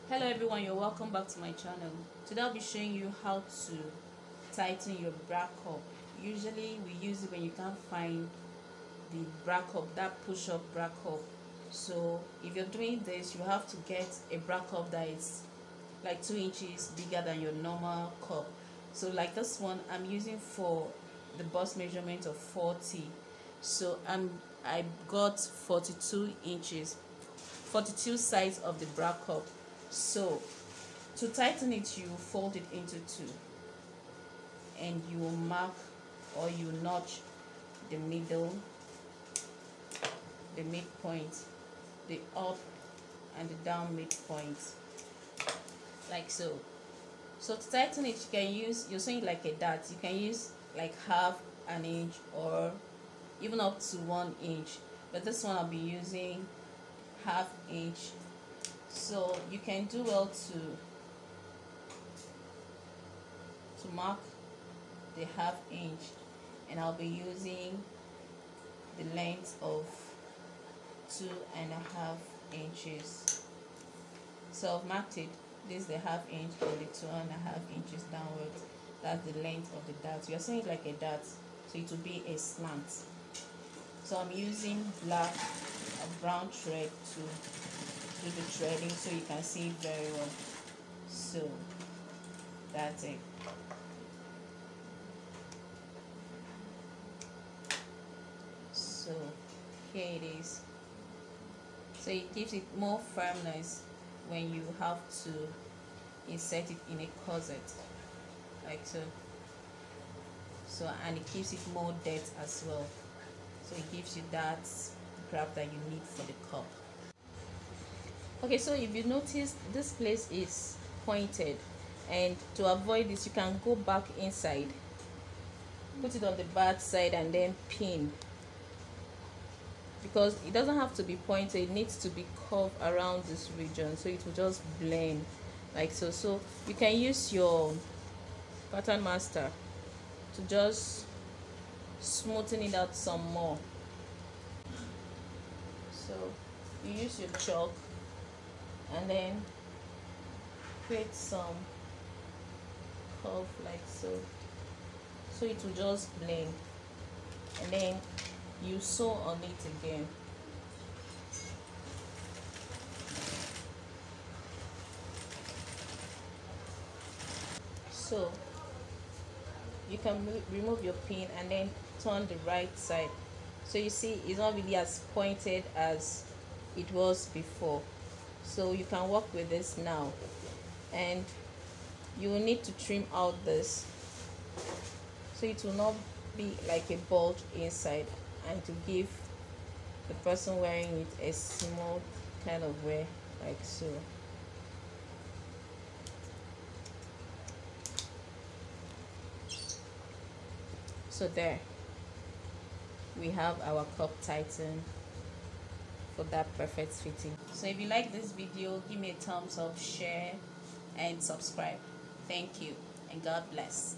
Hello everyone, you're welcome back to my channel. Today I'll be showing you how to tighten your bra cup. Usually we use it when you can't find the bra cup, that push-up bra cup. So if you're doing this, you have to get a bra cup that is like 2 inches bigger than your normal cup. So like this one I'm using for the bust measurement of 40. So I got 42 inches, 42 size of the bra cup. So to tighten it, you fold it into two and you will mark or you notch the middle, the midpoint, the up and the down midpoint, like so. So to tighten it, you can use, you're saying like a dart, you can use like half an inch or even up to 1 inch, but this one I'll be using half inch. So you can do well to mark the half inch, and I'll be using the length of 2.5 inches. So I've marked it. This is the half inch and the 2.5 inches downwards. That's the length of the dart. You're saying like a dart, so it will be a slant. So I'm using black, a brown thread to do the threading so you can see it very well. So that's it. So here it is. So it gives it more firmness when you have to insert it in a corset, like so. So and it gives it more depth as well. So it gives you that grab that you need for the cup. Okay, so if you notice, this place is pointed, and to avoid this you can go back inside, put it on the bad side and then pin, because it doesn't have to be pointed, it needs to be curved around this region so it will just blend like so. So you can use your pattern master to just smoothen it out some more. So you use your chalk and then create some curve like so, so it will just blend, and then you sew on it again. So you can remove your pin and then turn the right side, so you see it's not really as pointed as it was before. So you can work with this now, and you will need to trim out this so it will not be like a bulge inside, and to give the person wearing it a smooth kind of wear like so. So there we have our cup tightened for that perfect fitting. So if you like this video, give me a thumbs up, share and subscribe. Thank you and God bless.